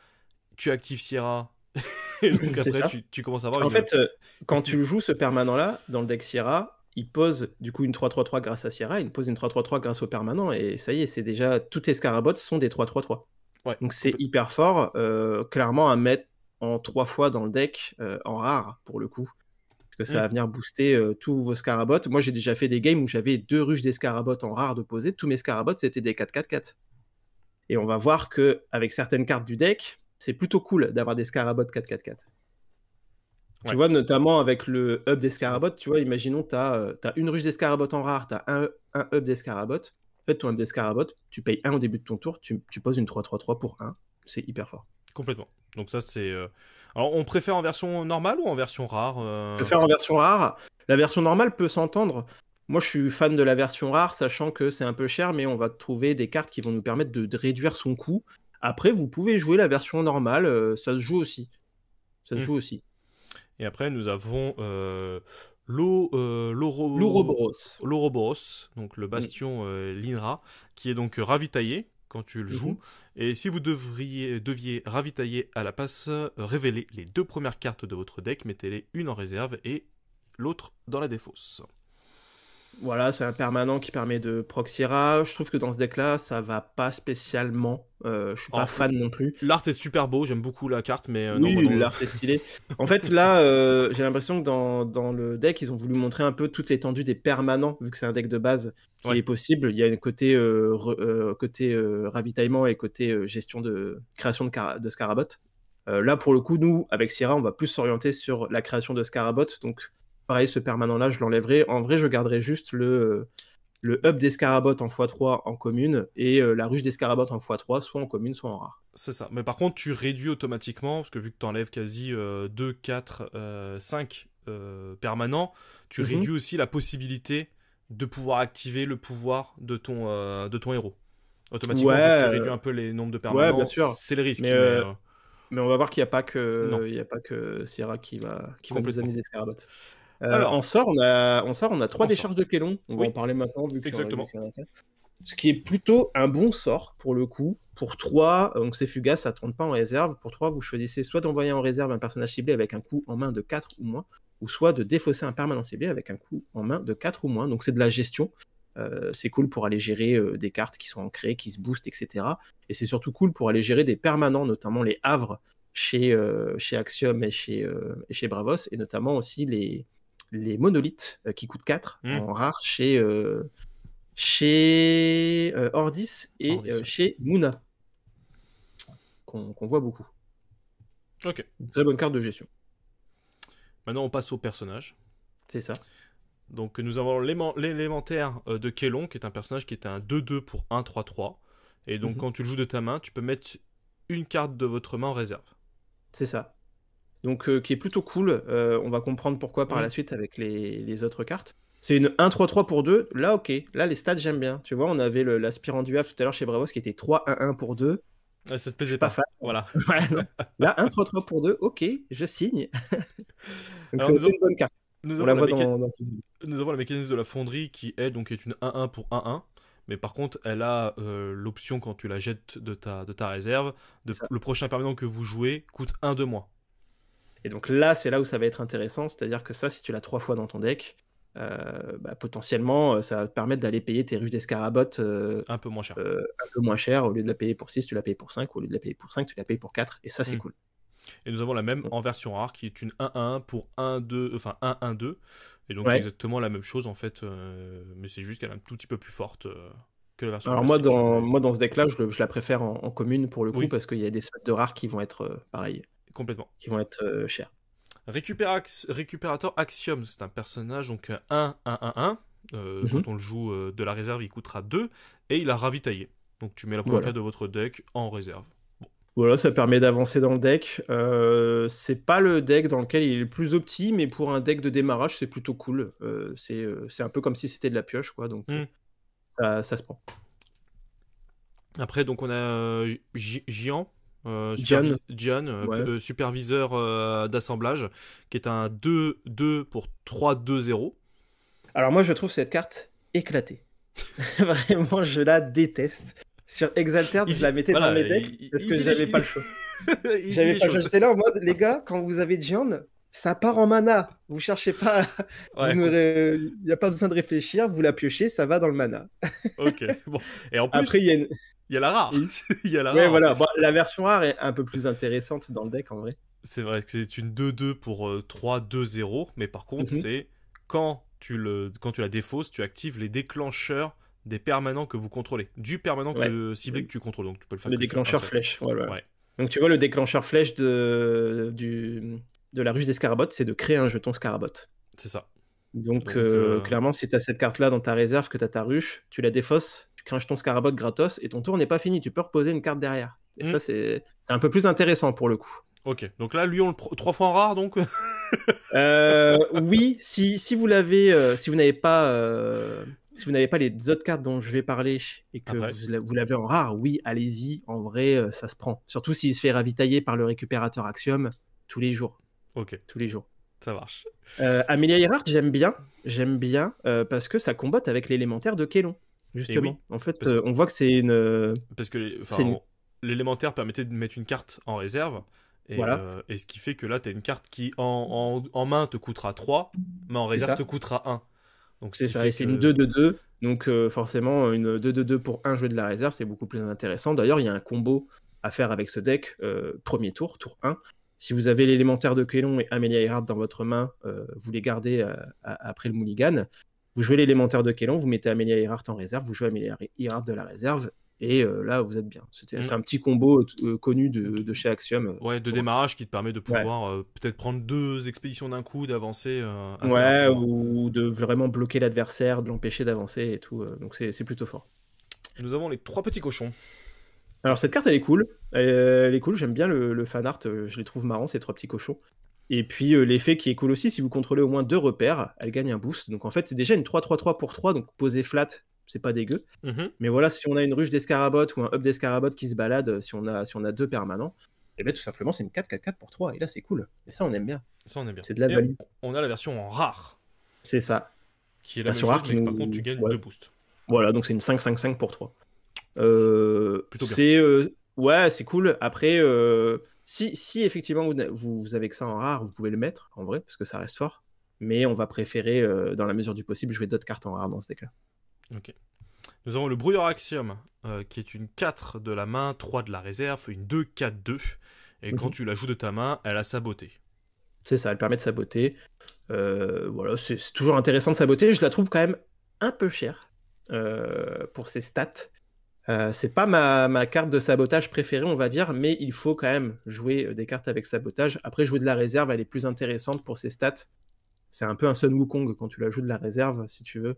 tu actives Sierra, et donc C'est après, ça. tu commences à avoir En une... fait, quand tu joues ce permanent-là, dans le deck Sierra, il pose du coup une 3-3-3 grâce à Sierra, il pose une 3-3-3 grâce au permanent, et ça y est, c'est déjà... Tous tes scarabots sont des 3-3-3. Ouais, Donc c'est hyper fort, clairement à mettre en 3 fois dans le deck, en rare, pour le coup. Parce que ça va venir booster tous vos scarabots. Moi, j'ai déjà fait des games où j'avais 2 ruches des scarabots en rare de poser. Tous mes scarabots, c'était des 4-4-4. Et on va voir que avec certaines cartes du deck, c'est plutôt cool d'avoir des scarabots 4-4-4. Ouais. Tu vois, notamment avec le hub des scarabots, tu vois, imaginons, tu as une ruche des scarabots en rare, tu as un hub des scarabots. En fait, ton hub des scarabots, tu payes 1 au début de ton tour, tu poses une 3-3-3 pour 1. C'est hyper fort. Complètement. Donc ça, c'est... Alors, on préfère en version normale ou en version rare Je vais faire en version rare. La version normale peut s'entendre. Moi, je suis fan de la version rare, sachant que c'est un peu cher, mais on va trouver des cartes qui vont nous permettre de réduire son coût. Après, vous pouvez jouer la version normale, ça se joue aussi. Ça se joue aussi. Et après, nous avons l'Ouroboros, donc le bastion l'INRA, qui est donc ravitaillé quand tu le joues. Et si vous deviez ravitailler à la passe, révélez les 2 premières cartes de votre deck, mettez-les une en réserve et l'autre dans la défausse. Voilà, c'est un permanent qui permet de proxyra. Je trouve que dans ce deck-là, ça va pas spécialement. Je suis pas fan non plus. L'art est super beau, j'aime beaucoup la carte, mais oui, non, l'art est stylé. En fait, là, j'ai l'impression que dans le deck, ils ont voulu montrer un peu toute l'étendue des permanents, vu que c'est un deck de base qui est possible. Il y a un côté, ravitaillement et côté gestion de création de Scarabot. Là, pour le coup, nous, avec Sierra, on va plus s'orienter sur la création de Scarabot. Donc, pareil, ce permanent-là, je l'enlèverai. En vrai, je garderai juste le hub des scarabots en x3 en commune et la ruche des scarabots en x3, soit en commune, soit en rare. C'est ça. Mais par contre, tu réduis automatiquement, parce que vu que tu enlèves quasi 2, 4, 5 permanents, tu réduis aussi la possibilité de pouvoir activer le pouvoir de ton héros. Automatiquement, vu que tu réduis un peu les nombres de permanents, bien sûr. c'est le risque. Mais on va voir qu'il n'y a pas que Sierra qui va nous amener des scarabots. Alors, on sort, on a 3 décharges de Kélon. On va en parler maintenant, vu que exactement. Ce qui est plutôt un bon sort, pour le coup. Pour 3, donc c'est fugace, ça tourne pas en réserve. Pour 3, vous choisissez soit d'envoyer en réserve un personnage ciblé avec un coût en main de 4 ou moins, ou soit de défausser un permanent ciblé avec un coût en main de 4 ou moins. Donc c'est de la gestion. C'est cool pour aller gérer des cartes qui sont ancrées, qui se boostent, etc. Et c'est surtout cool pour aller gérer des permanents, notamment les havres chez Axiom et chez Bravos, et notamment aussi les monolithes qui coûtent 4 en rare chez Ordis et chez Muna, qu'on voit beaucoup. Ok. Une très bonne carte de gestion. Maintenant, on passe au personnage. C'est ça. Donc, nous avons l'élémentaire de Kélon, qui est un personnage qui est un 2-2 pour 1-3-3. Et donc, quand tu le joues de ta main, tu peux mettre une carte de votre main en réserve. C'est ça. Donc, qui est plutôt cool. On va comprendre pourquoi par la suite avec les autres cartes. C'est une 1-3-3 pour 2. Là, ok. Là, les stats, j'aime bien. Tu vois, on avait l'aspirant du Havre tout à l'heure chez Bravos qui était 3-1-1 pour 2. Ah, ça te plaisait pas. Fan. Voilà. Ouais, non. Là, 1-3-3 pour 2. Ok, je signe. Donc, c'est une bonne carte. Nous avons la mécanisme de la fonderie qui, elle, donc, est une 1-1 pour 1-1. Mais par contre, elle a l'option, quand tu la jettes de ta réserve, le prochain permanent que vous jouez coûte 1 de moins. Et donc là, c'est là où ça va être intéressant. C'est-à-dire que ça, si tu l'as 3 fois dans ton deck, potentiellement, ça va te permettre d'aller payer tes ruches d'escarabots un peu moins cher. Au lieu de la payer pour 6, tu la payes pour 5. Au lieu de la payer pour 5, tu la payes pour 4. Et ça, c'est cool. Et nous avons la même en version rare qui est une 1-1 pour 1-2, enfin 1-1-2. Et donc exactement la même chose en fait, mais c'est juste qu'elle est un tout petit peu plus forte que la version Alors classique. Moi, dans ce deck-là, je la préfère en commune pour le coup, parce qu'il y a des sets de rares qui vont être pareils. Complètement. Qui vont être chers. Récupérateur Axiom, c'est un personnage donc 1-1-1-1. Quand on le joue de la réserve, il coûtera 2 et il a ravitaillé. Donc tu mets la première carte de votre deck en réserve. Bon. Voilà, ça permet d'avancer dans le deck. C'est pas le deck dans lequel il est le plus opti, mais pour un deck de démarrage, c'est plutôt cool. C'est un peu comme si c'était de la pioche, quoi. Donc ça se prend. Après, donc on a Gian, Gian, Gian, ouais. superviseur d'assemblage, qui est un 2-2 pour 3-2-0. Alors moi, je trouve cette carte éclatée. Vraiment, je la déteste. Sur Exalted, je la mettais dans Voilà, mes decks parce que j'avais pas le choix. il dit J'avais les pas le choix. choses. J'étais là en mode, les gars, quand vous avez Gian, ça part en mana. Vous cherchez pas, Ouais, il n'y a pas besoin de réfléchir, vous la piochez, ça va dans le mana. ok. Bon. Et en Après, plus, il y a une... il y a la rare. Oui. Il y a la Ouais, rare en voilà. plus. Bon, la version rare est un peu plus intéressante dans le deck en vrai. C'est vrai que c'est une 2-2 pour 3-2-0, mais par contre, Mhm. c'est quand tu la défausses, tu actives les déclencheurs des permanents que vous contrôlez. Du permanent Ouais. ciblé que tu contrôles, donc tu peux le faire Le que sur un déclencheur seul. flèche. Voilà. Ouais, Donc tu vois, le déclencheur flèche de la ruche des Scarabots, c'est de créer un jeton Scarabot. c'est ça. Donc Donc, clairement, si tu as cette carte-là dans ta réserve, que tu as ta ruche, tu la défausses, tu crées un jeton Scarabot gratos, et ton tour n'est pas fini, tu peux reposer une carte derrière. Et ça, c'est un peu plus intéressant pour le coup. ok. Donc là, lui, on le 3 fois en rare, donc. Oui, si vous l'avez, si vous n'avez pas, si vous n'avez pas les autres cartes dont je vais parler et que Après. vous l'avez en rare, oui, allez-y. En vrai, ça se prend. Surtout s'il se fait ravitailler par le récupérateur Axiom tous les jours. Ok, Tous les jours. ça marche. Amelia Earhart, j'aime bien parce que ça combatte avec l'élémentaire de Kélon, Et oui, justement. En fait, parce que, on voit que parce que c'est une, l'élémentaire permettait de mettre une carte en réserve. voilà, Et ce qui fait que là, tu as une carte qui, en main, te coûtera 3, mais en c'est réserve, te ça. coûtera 1. Donc, ce C'est qui ça, fait et c'est une que. 2-2-2. Donc forcément, une 2-2-2 pour un jeu de la réserve, c'est beaucoup plus intéressant. D'ailleurs, il y a un combo à faire avec ce deck, premier tour, tour 1. Si vous avez l'élémentaire de Kélon et Amelia Earhart dans votre main, vous les gardez après le mulligan. Vous jouez l'élémentaire de Kélon, vous mettez Amelia Earhart en réserve, vous jouez Amelia Earhart de la réserve, et là, vous êtes bien. C'est un petit combo connu de chez Axiom. Ouais, de Pour le coup. démarrage qui te permet de Ouais. pouvoir peut-être prendre 2 expéditions d'un coup, d'avancer assez Ouais, rapidement. ou de vraiment bloquer l'adversaire, de l'empêcher d'avancer et tout. Donc c'est plutôt fort. Nous avons les 3 petits cochons. Alors cette carte elle est cool, elle est cool, j'aime bien le fan art, je les trouve marrants ces trois petits cochons. Et puis l'effet qui est cool aussi, si vous contrôlez au moins 2 repères, elle gagne un boost. Donc en fait c'est déjà une 3-3-3 pour 3, donc posée flat, c'est pas dégueu. Mhm. Mais voilà, si on a une ruche d'escarabot ou un hub d'escarabot qui se balade, si on a 2 permanents, et bien tout simplement c'est une 4-4-4 pour 3, et là c'est cool. Et ça on aime bien, Ça, on est bien. c'est de la Et value. on a la version en rare, C'est ça. qui est la La même sur rare chose, qui mais par contre, tu nous... gagnes Ouais. 2 boosts. Voilà, donc c'est une 5-5-5 pour 3. Plutôt bien. Ouais, c'est cool. Après, si effectivement vous avez que ça en rare, vous pouvez le mettre en vrai, parce que ça reste fort. Mais on va préférer, dans la mesure du possible, jouer d'autres cartes en rare dans ce deck-là. Ok. Nous avons le Brouilleur Axiom, qui est une 4 de la main, 3 de la réserve, une 2-4-2. Et quand Mhm. tu la joues de ta main, elle a sa beauté. C'est ça, elle permet de saboter. Voilà, c'est toujours intéressant de saboter. Je la trouve quand même un peu chère pour ses stats. C'est pas ma carte de sabotage préférée, on va dire, mais il faut quand même jouer des cartes avec sabotage. Après, jouer de la réserve, elle est plus intéressante pour ses stats. C'est un peu un Sun Wukong quand tu la joues de la réserve, si tu veux.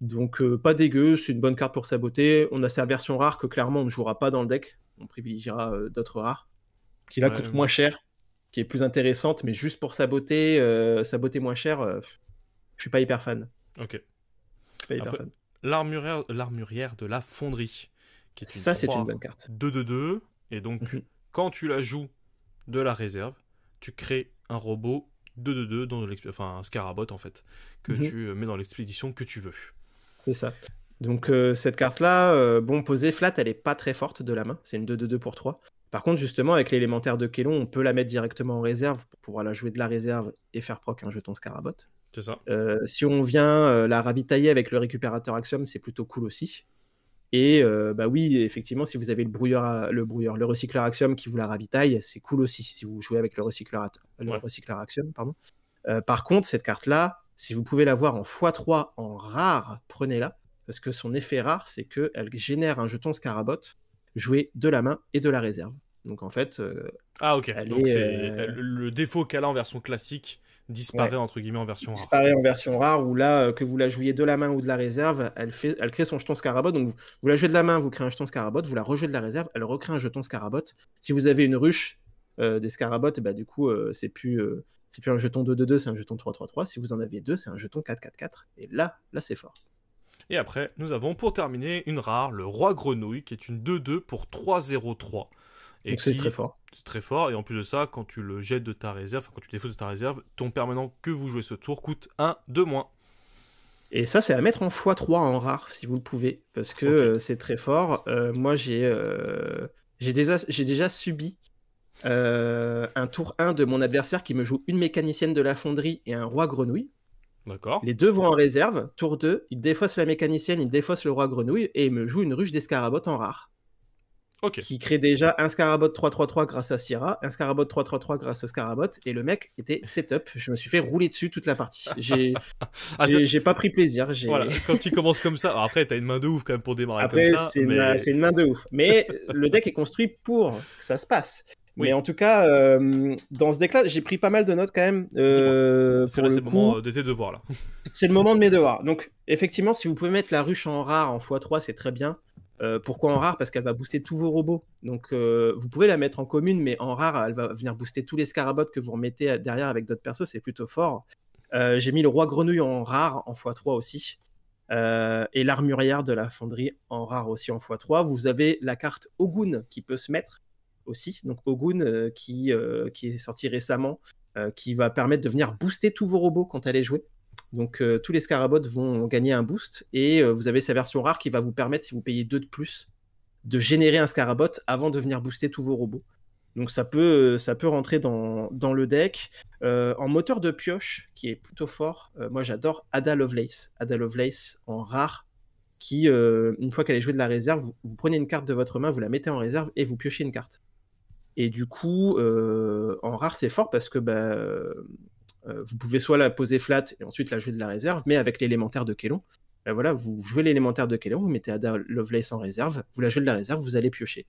Donc, pas dégueu, c'est une bonne carte pour saboter. On a sa version rare que clairement on ne jouera pas dans le deck. On privilégiera d'autres rares, qui là Ouais, coûtent moins cher, qui est plus intéressante, mais juste pour saboter, saboter moins cher, je suis pas hyper fan. ok. Je suis pas hyper Après, fan. l'armurière de la fonderie, qui est une Ça, c'est une 3, bonne carte. 2-2-2. Et donc, Mhm. quand tu la joues de la réserve, tu crées un robot 2-2-2, enfin un scarabot en fait, que Mhm. tu mets dans l'expédition que tu veux. C'est ça. Donc cette carte-là, bon, posée flat, elle est pas très forte de la main. C'est une 2-2-2 pour 3. Par contre, justement, avec l'élémentaire de Kélon, on peut la mettre directement en réserve pour pouvoir la jouer de la réserve et faire proc un jeton Scarabot. C'est ça. Si on vient la ravitailler avec le récupérateur Axiom, c'est plutôt cool aussi. Et bah oui, effectivement, si vous avez le recycleur Axiom qui vous la ravitaille, c'est cool aussi si vous jouez avec le recycleur Axiom, pardon. Par contre, cette carte-là, si vous pouvez l'avoir en x3 en rare, prenez-la. Parce que son effet rare, c'est qu'elle génère un jeton Scarabot joué de la main et de la réserve. Donc en fait, Ah ok, elle donc est... c'est le défaut qu'elle a en version classique, disparaît entre guillemets en version rare. Disparaît en version rare, où là, que vous la jouiez de la main ou de la réserve, elle crée son jeton Scarabot. Donc vous la jouez de la main, vous créez un jeton Scarabot, vous la rejouez de la réserve, elle recrée un jeton Scarabot. Si vous avez une ruche des Scarabot, bah, du coup, c'est plus un jeton 2-2-2, c'est un jeton 3-3-3. Si vous en aviez deux, c'est un jeton 4-4-4. Et là c'est fort. Et après, nous avons pour terminer une rare, le Roi Grenouille, qui est une 2-2 pour 3-0-3. Et donc c'est très fort. C'est très fort, et en plus de ça, quand tu le jettes de ta réserve, quand tu défausses de ta réserve, ton permanent que vous jouez ce tour coûte 1 de moins. Et ça, c'est à mettre en x3 en rare, si vous le pouvez, parce que c'est très fort. Moi, j'ai déjà subi un tour 1 de mon adversaire qui me joue une mécanicienne de la fonderie et un Roi Grenouille. D'accord. Les deux vont en réserve, tour 2, il défausse la mécanicienne, il défausse le Roi Grenouille, et il me joue une ruche des Scarabot en rare. Qui crée déjà un Scarabot 3-3-3 grâce à Syrah, un Scarabot 3-3-3 grâce au Scarabot, et le mec était setup. Je me suis fait rouler dessus toute la partie. J'ai pas pris plaisir. Voilà, quand tu commences comme ça, alors après t'as une main de ouf quand même pour démarrer après, comme ça. C'est une main de ouf. Mais le deck est construit pour que ça se passe. Oui. Mais en tout cas, dans ce deck-là, j'ai pris pas mal de notes quand même. C'est le moment de tes devoirs là. C'est le moment de mes devoirs. Donc effectivement, si vous pouvez mettre la ruche en rare en x3, c'est très bien. Pourquoi en rare? Parce qu'elle va booster tous vos robots. Donc vous pouvez la mettre en commune, mais en rare, elle va venir booster tous les Scarabots que vous remettez derrière avec d'autres persos, c'est plutôt fort. J'ai mis le Roi Grenouille en rare en x3 aussi. Et l'armurière de la fonderie en rare aussi en x3. Vous avez la carte Ogun qui peut se mettre aussi. Donc Ogun qui est sorti récemment, qui va permettre de venir booster tous vos robots quand elle est jouée. Donc tous les Scarabots vont gagner un boost, et vous avez sa version rare qui va vous permettre, si vous payez 2 de plus, de générer un Scarabot avant de venir booster tous vos robots. Donc ça peut rentrer dans le deck. En moteur de pioche, qui est plutôt fort, moi j'adore Ada Lovelace. Ada Lovelace en rare, qui, une fois qu'elle est jouée de la réserve, vous prenez une carte de votre main, vous la mettez en réserve et vous piochez une carte. Et du coup, en rare c'est fort parce que vous pouvez soit la poser flat et ensuite la jouer de la réserve, mais avec l'élémentaire de Kélon, voilà, vous jouez l'élémentaire de Kélon, vous mettez Ada Lovelace en réserve, vous la jouez de la réserve, vous allez piocher.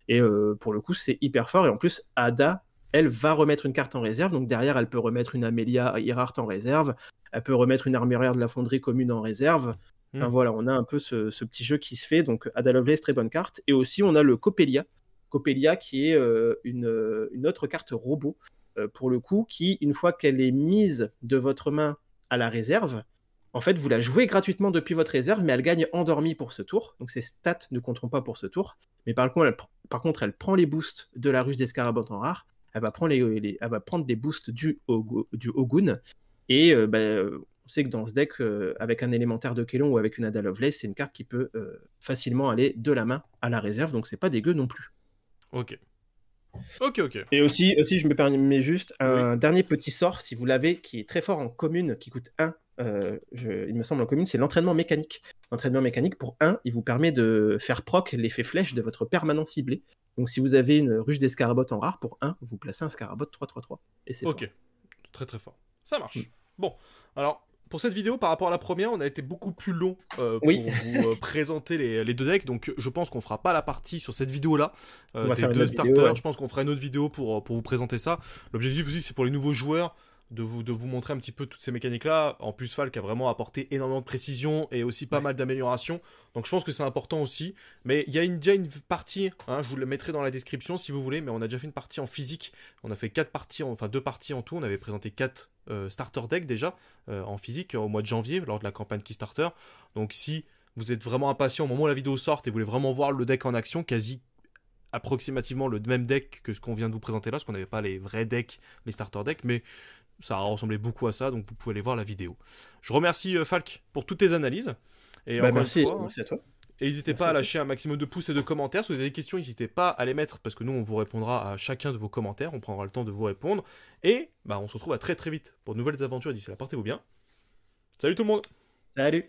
Et pour le coup, c'est hyper fort. Et en plus, Ada, elle va remettre une carte en réserve, donc derrière, elle peut remettre une Amelia Earhart en réserve, elle peut remettre une armurière de la fonderie commune en réserve. Enfin, voilà, on a un peu ce petit jeu qui se fait. Donc Ada Lovelace, très bonne carte. Et aussi, on a le Coppelia. Coppelia qui est une autre carte robot, pour le coup, qui, une fois qu'elle est mise de votre main à la réserve, en fait, vous la jouez gratuitement depuis votre réserve, mais elle gagne endormie pour ce tour. Donc ses stats ne compteront pas pour ce tour. Mais par contre, elle prend les boosts de la ruche des Scarabot en rare. Elle va prendre les boosts du Ogun. Et on sait que dans ce deck, avec un élémentaire de Kélon ou avec une Ada Lovelace, c'est une carte qui peut facilement aller de la main à la réserve. Donc c'est pas dégueu non plus. Ok. Et aussi, je me permets juste un dernier petit sort, si vous l'avez, qui est très fort en commune, qui coûte 1. Il me semble en commune, c'est l'entraînement mécanique. L'entraînement mécanique, pour 1, il vous permet de faire proc l'effet flèche de votre permanent ciblé. Donc si vous avez une ruche des Scarabot en rare, pour 1, vous placez un Scarabot 3-3-3. Et c'est fort. Très très fort. Ça marche. Bon, alors... Pour cette vidéo, par rapport à la première, on a été beaucoup plus long pour vous présenter les deux decks, donc je pense qu'on fera pas la partie sur cette vidéo-là, des deux starters. Vidéo, ouais. Je pense qu'on fera une autre vidéo pour vous présenter ça. L'objectif aussi, c'est pour les nouveaux joueurs de vous montrer un petit peu toutes ces mécaniques-là. En plus, Falk a vraiment apporté énormément de précision et aussi pas mal d'améliorations, donc je pense que c'est important aussi. Mais il y a déjà une partie, je vous le mettrai dans la description si vous voulez, mais on a déjà fait une partie en physique. On a fait 2 parties en tout, on avait présenté 4 starter deck déjà en physique au mois de janvier lors de la campagne Kickstarter. Donc si vous êtes vraiment impatient au moment où la vidéo sort et vous voulez vraiment voir le deck en action, quasi approximativement le même deck que ce qu'on vient de vous présenter là, parce qu'on n'avait pas les vrais decks, les starter decks, mais ça ressemblait beaucoup à ça, donc vous pouvez aller voir la vidéo. Je remercie Falk pour toutes tes analyses. Et merci à toi. Et n'hésitez pas à lâcher un maximum de pouces et de commentaires. Si vous avez des questions, n'hésitez pas à les mettre, parce que nous, on vous répondra à chacun de vos commentaires. On prendra le temps de vous répondre. Et on se retrouve à très très vite pour de nouvelles aventures. D'ici là, portez-vous bien. Salut tout le monde. Salut.